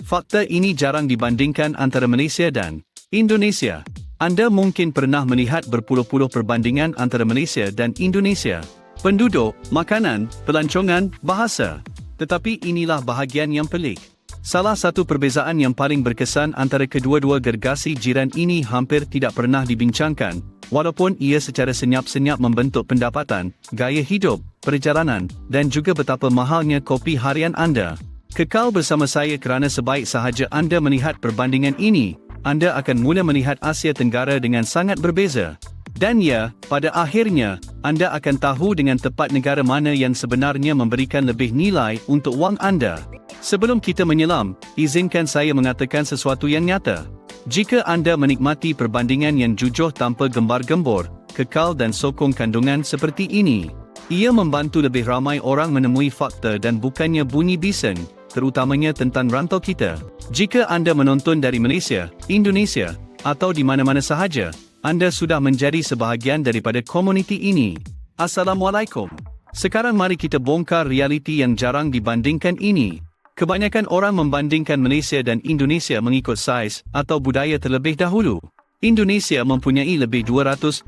Fakta ini jarang dibandingkan antara Malaysia dan Indonesia. Anda mungkin pernah melihat berpuluh-puluh perbandingan antara Malaysia dan Indonesia. Penduduk, makanan, pelancongan, bahasa. Tetapi inilah bahagian yang pelik. Salah satu perbezaan yang paling berkesan antara kedua-dua gergasi jiran ini hampir tidak pernah dibincangkan, walaupun ia secara senyap-senyap membentuk pendapatan, gaya hidup, perjalanan, dan juga betapa mahalnya kopi harian anda. Kekal bersama saya kerana sebaik sahaja anda melihat perbandingan ini, anda akan mula melihat Asia Tenggara dengan sangat berbeza. Dan ya, pada akhirnya, anda akan tahu dengan tepat negara mana yang sebenarnya memberikan lebih nilai untuk wang anda. Sebelum kita menyelam, izinkan saya mengatakan sesuatu yang nyata. Jika anda menikmati perbandingan yang jujur tanpa gembar-gembor, kekal dan sokong kandungan seperti ini, ia membantu lebih ramai orang menemui fakta dan bukannya bunyi bising, terutamanya tentang rantau kita. Jika anda menonton dari Malaysia, Indonesia, atau di mana-mana sahaja, anda sudah menjadi sebahagian daripada komuniti ini. Assalamualaikum. Sekarang mari kita bongkar realiti yang jarang dibandingkan ini. Kebanyakan orang membandingkan Malaysia dan Indonesia mengikut saiz atau budaya terlebih dahulu. Indonesia mempunyai lebih 270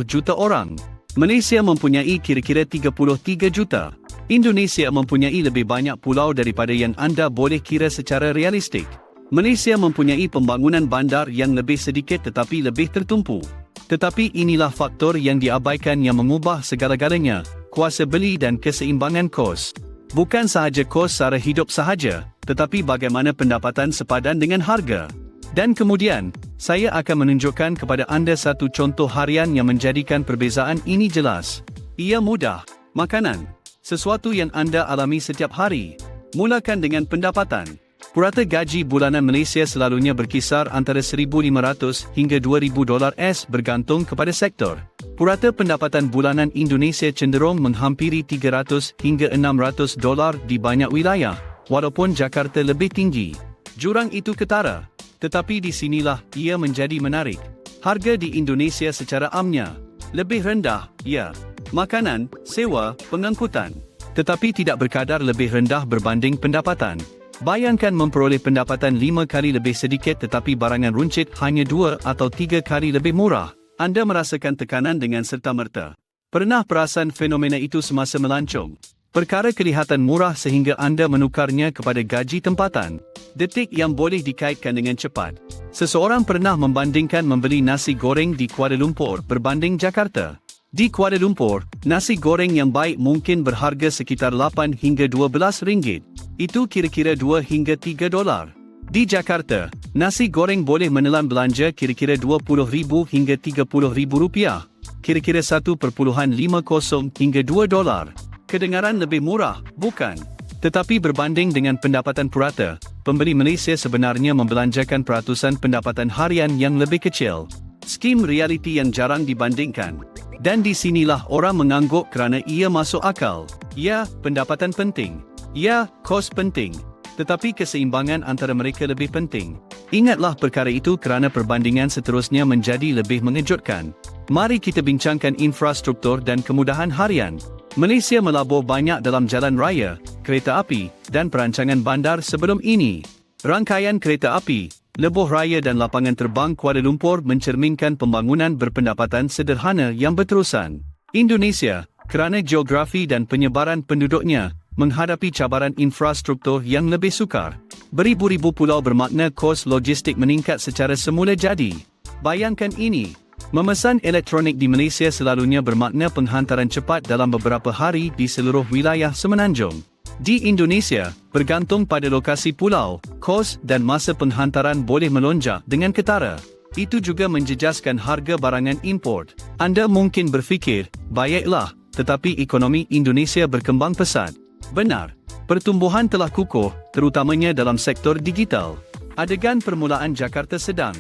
juta orang. Malaysia mempunyai kira-kira 33 juta. Indonesia mempunyai lebih banyak pulau daripada yang anda boleh kira secara realistik. Malaysia mempunyai pembangunan bandar yang lebih sedikit tetapi lebih tertumpu. Tetapi inilah faktor yang diabaikan yang mengubah segala-galanya, kuasa beli dan keseimbangan kos. Bukan sahaja kos sara hidup sahaja, tetapi bagaimana pendapatan sepadan dengan harga. Dan kemudian, saya akan menunjukkan kepada anda satu contoh harian yang menjadikan perbezaan ini jelas. Ia mudah. Makanan. Sesuatu yang anda alami setiap hari. Mulakan dengan pendapatan. Purata gaji bulanan Malaysia selalunya berkisar antara $1,500 hingga $2,000 bergantung kepada sektor. Purata pendapatan bulanan Indonesia cenderung menghampiri $300 hingga $600 di banyak wilayah, walaupun Jakarta lebih tinggi. Jurang itu ketara, tetapi di sinilah ia menjadi menarik. Harga di Indonesia secara amnya lebih rendah, ya. Makanan, sewa, pengangkutan. Tetapi tidak berkadar lebih rendah berbanding pendapatan. Bayangkan memperoleh pendapatan 5 kali lebih sedikit tetapi barangan runcit hanya 2 atau 3 kali lebih murah. Anda merasakan tekanan dengan serta-merta. Pernah perasan fenomena itu semasa melancong? Perkara kelihatan murah sehingga anda menukarnya kepada gaji tempatan. Detik yang boleh dikaitkan dengan cepat. Seseorang pernah membandingkan membeli nasi goreng di Kuala Lumpur berbanding Jakarta. Di Kuala Lumpur, nasi goreng yang baik mungkin berharga sekitar 8 hingga 12 ringgit. Itu kira-kira 2 hingga 3 dolar. Di Jakarta, nasi goreng boleh menelan belanja kira-kira 20,000 hingga 30,000 rupiah. Kira-kira 1.50 hingga 2 dolar. Kedengaran lebih murah, bukan? Tetapi berbanding dengan pendapatan purata, pembeli Malaysia sebenarnya membelanjakan peratusan pendapatan harian yang lebih kecil. Skim realiti yang jarang dibandingkan. Dan di sinilah orang mengangguk kerana ia masuk akal. Ya, pendapatan penting. Ya, kos penting. Tetapi keseimbangan antara mereka lebih penting. Ingatlah perkara itu kerana perbandingan seterusnya menjadi lebih mengejutkan. Mari kita bincangkan infrastruktur dan kemudahan harian. Malaysia melabur banyak dalam jalan raya, kereta api, dan perancangan bandar sebelum ini. Rangkaian kereta api, lebuh raya dan lapangan terbang Kuala Lumpur mencerminkan pembangunan berpendapatan sederhana yang berterusan. Indonesia, kerana geografi dan penyebaran penduduknya, menghadapi cabaran infrastruktur yang lebih sukar. Beribu-ribu pulau bermakna kos logistik meningkat secara semula jadi. Bayangkan ini. Memesan elektronik di Malaysia selalunya bermakna penghantaran cepat dalam beberapa hari di seluruh wilayah semenanjung. Di Indonesia, bergantung pada lokasi pulau, kos dan masa penghantaran boleh melonjak dengan ketara. Itu juga menjejaskan harga barangan import. Anda mungkin berfikir, baiklah, tetapi ekonomi Indonesia berkembang pesat. Benar, pertumbuhan telah kukuh, terutamanya dalam sektor digital. Adegan permulaan Jakarta sedang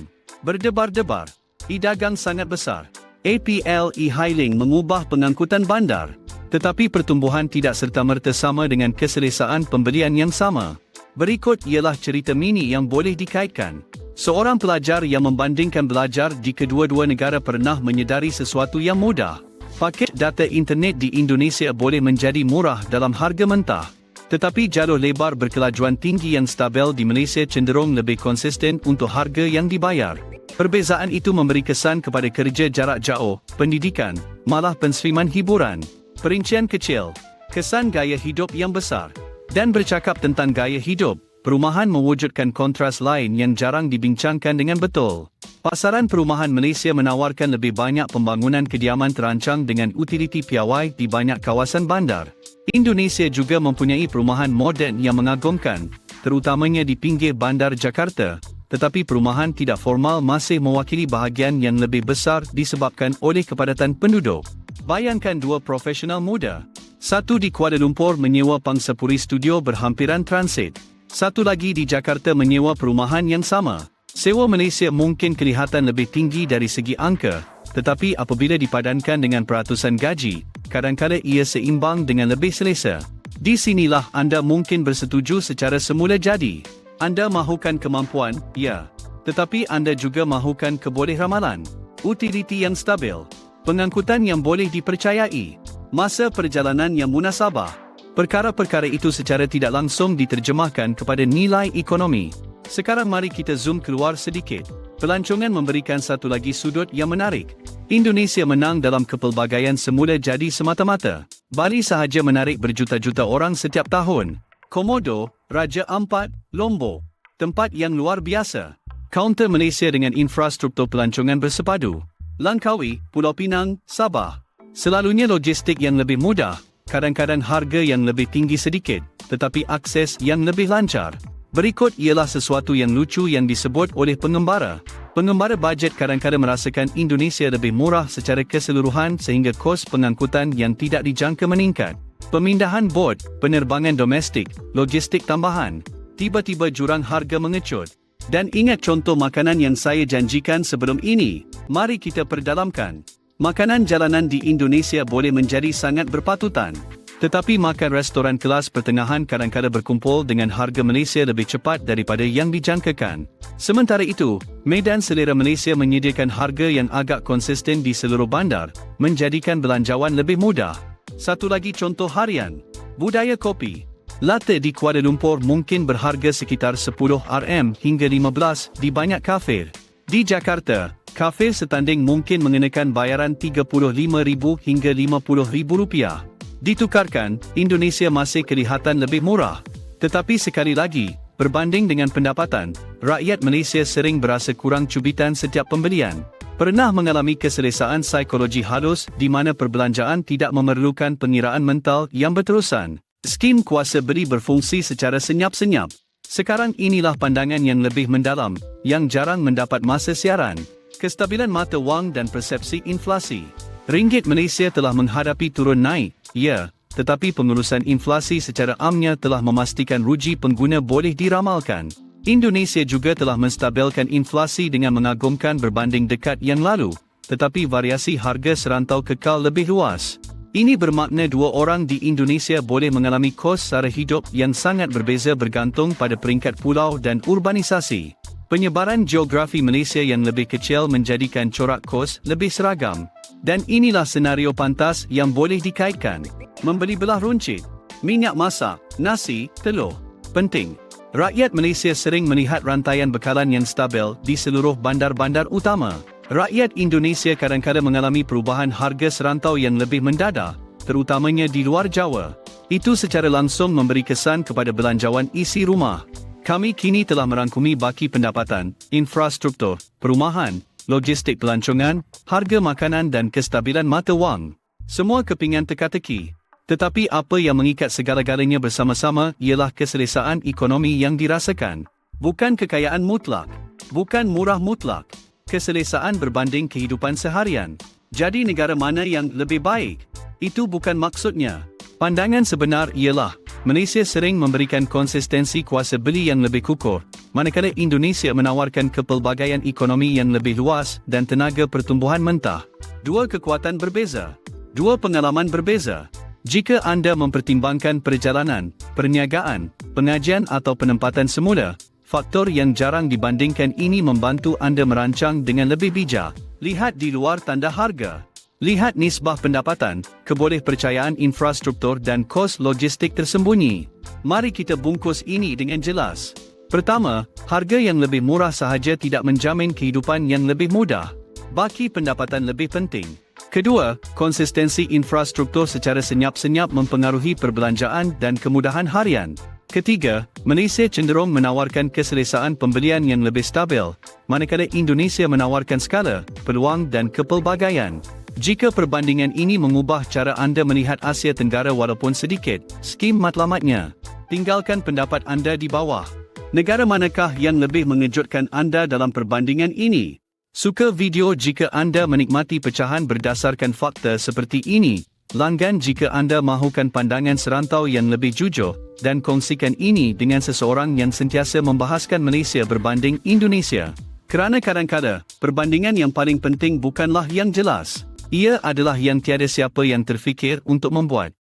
berdebar-debar. E-dagang sangat besar. APL e-hailing mengubah pengangkutan bandar. Tetapi pertumbuhan tidak serta-merta sama dengan keselesaan pembelian yang sama. Berikut ialah cerita mini yang boleh dikaitkan. Seorang pelajar yang membandingkan belajar di kedua-dua negara pernah menyedari sesuatu yang mudah. Paket data internet di Indonesia boleh menjadi murah dalam harga mentah. Tetapi jalur lebar berkelajuan tinggi yang stabil di Malaysia cenderung lebih konsisten untuk harga yang dibayar. Perbezaan itu memberi kesan kepada kerja jarak jauh, pendidikan, malah penseliman hiburan. Perincian kecil, kesan gaya hidup yang besar. Dan bercakap tentang gaya hidup, perumahan mewujudkan kontras lain yang jarang dibincangkan dengan betul. Pasaran perumahan Malaysia menawarkan lebih banyak pembangunan kediaman terancang dengan utiliti piawai di banyak kawasan bandar. Indonesia juga mempunyai perumahan moden yang mengagumkan, terutamanya di pinggir bandar Jakarta, tetapi perumahan tidak formal masih mewakili bahagian yang lebih besar disebabkan oleh kepadatan penduduk. Bayangkan dua profesional muda. Satu di Kuala Lumpur menyewa pangsapuri studio berhampiran transit. Satu lagi di Jakarta menyewa perumahan yang sama. Sewa Malaysia mungkin kelihatan lebih tinggi dari segi angka, tetapi apabila dipadankan dengan peratusan gaji, kadang-kadang ia seimbang dengan lebih selesa. Di sinilah anda mungkin bersetuju secara semula jadi. Anda mahukan kemampuan, ya. Tetapi anda juga mahukan keboleh-ramalan, utiliti yang stabil, pengangkutan yang boleh dipercayai, masa perjalanan yang munasabah. Perkara-perkara itu secara tidak langsung diterjemahkan kepada nilai ekonomi. Sekarang mari kita zoom keluar sedikit. Pelancongan memberikan satu lagi sudut yang menarik. Indonesia menang dalam kepelbagaian semula jadi semata-mata. Bali sahaja menarik berjuta-juta orang setiap tahun. Komodo, Raja Ampat, Lombok. Tempat yang luar biasa. Kaunter Malaysia dengan infrastruktur pelancongan bersepadu. Langkawi, Pulau Pinang, Sabah. Selalunya logistik yang lebih mudah. Kadang-kadang harga yang lebih tinggi sedikit, tetapi akses yang lebih lancar. Berikut ialah sesuatu yang lucu yang disebut oleh pengembara. Pengembara bajet kadang-kadang merasakan Indonesia lebih murah secara keseluruhan sehingga kos pengangkutan yang tidak dijangka meningkat. Pemindahan bot, penerbangan domestik, logistik tambahan. Tiba-tiba jurang harga mengecut. Dan ingat contoh makanan yang saya janjikan sebelum ini. Mari kita perdalamkan. Makanan jalanan di Indonesia boleh menjadi sangat berpatutan. Tetapi makan restoran kelas pertengahan kadang-kadang berkumpul dengan harga Malaysia lebih cepat daripada yang dijangkakan. Sementara itu, medan selera Malaysia menyediakan harga yang agak konsisten di seluruh bandar, menjadikan belanjawan lebih mudah. Satu lagi contoh harian, budaya kopi. Latte di Kuala Lumpur mungkin berharga sekitar 10 RM hingga 15 di banyak kafe. Di Jakarta, kafe setanding mungkin mengenakan bayaran RM35,000 hingga RM50,000. Ditukarkan, Indonesia masih kelihatan lebih murah. Tetapi sekali lagi, berbanding dengan pendapatan, rakyat Malaysia sering berasa kurang cubitan setiap pembelian. Pernah mengalami keselesaan psikologi halus di mana perbelanjaan tidak memerlukan pengiraan mental yang berterusan. Skim kuasa beli berfungsi secara senyap-senyap. Sekarang inilah pandangan yang lebih mendalam, yang jarang mendapat masa siaran. Kestabilan mata wang dan persepsi inflasi. Ringgit Malaysia telah menghadapi turun naik, ya, tetapi pengurusan inflasi secara amnya telah memastikan ruji pengguna boleh diramalkan. Indonesia juga telah menstabilkan inflasi dengan mengagumkan berbanding dekat yang lalu, tetapi variasi harga serantau kekal lebih luas. Ini bermakna dua orang di Indonesia boleh mengalami kos sara hidup yang sangat berbeza bergantung pada peringkat pulau dan urbanisasi. Penyebaran geografi Malaysia yang lebih kecil menjadikan corak kos lebih seragam. Dan inilah senario pantas yang boleh dikaitkan. Membeli belah runcit, minyak masak, nasi, telur. Penting. Rakyat Malaysia sering melihat rantaian bekalan yang stabil di seluruh bandar-bandar utama. Rakyat Indonesia kadang-kadang mengalami perubahan harga serantau yang lebih mendadak, terutamanya di luar Jawa. Itu secara langsung memberi kesan kepada belanjawan isi rumah. Kami kini telah merangkumi baki pendapatan, infrastruktur, perumahan, logistik pelancongan, harga makanan dan kestabilan mata wang. Semua kepingan teka-teki. Tetapi apa yang mengikat segala-galanya bersama-sama ialah keselesaan ekonomi yang dirasakan. Bukan kekayaan mutlak. Bukan murah mutlak. Keselesaan berbanding kehidupan seharian. Jadi negara mana yang lebih baik? Itu bukan maksudnya. Pandangan sebenar ialah, Malaysia sering memberikan konsistensi kuasa beli yang lebih kukuh, manakala Indonesia menawarkan kepelbagaian ekonomi yang lebih luas dan tenaga pertumbuhan mentah. Dua kekuatan berbeza. Dua pengalaman berbeza. Jika anda mempertimbangkan perjalanan, perniagaan, pengajian atau penempatan semula, faktor yang jarang dibandingkan ini membantu anda merancang dengan lebih bijak. Lihat di luar tanda harga. Lihat nisbah pendapatan, kebolehpercayaan infrastruktur dan kos logistik tersembunyi. Mari kita bungkus ini dengan jelas. Pertama, harga yang lebih murah sahaja tidak menjamin kehidupan yang lebih mudah. Baki pendapatan lebih penting. Kedua, konsistensi infrastruktur secara senyap-senyap mempengaruhi perbelanjaan dan kemudahan harian. Ketiga, Malaysia cenderung menawarkan keselesaan pembelian yang lebih stabil, manakala Indonesia menawarkan skala, peluang dan kepelbagaian. Jika perbandingan ini mengubah cara anda melihat Asia Tenggara walaupun sedikit, skim matlamatnya. Tinggalkan pendapat anda di bawah. Negara manakah yang lebih mengejutkan anda dalam perbandingan ini? Suka video jika anda menikmati pecahan berdasarkan fakta seperti ini. Langgan jika anda mahukan pandangan serantau yang lebih jujur, dan kongsikan ini dengan seseorang yang sentiasa membahaskan Malaysia berbanding Indonesia. Kerana kadang-kadang, perbandingan yang paling penting bukanlah yang jelas. Ia adalah yang tiada siapa yang terfikir untuk membuat.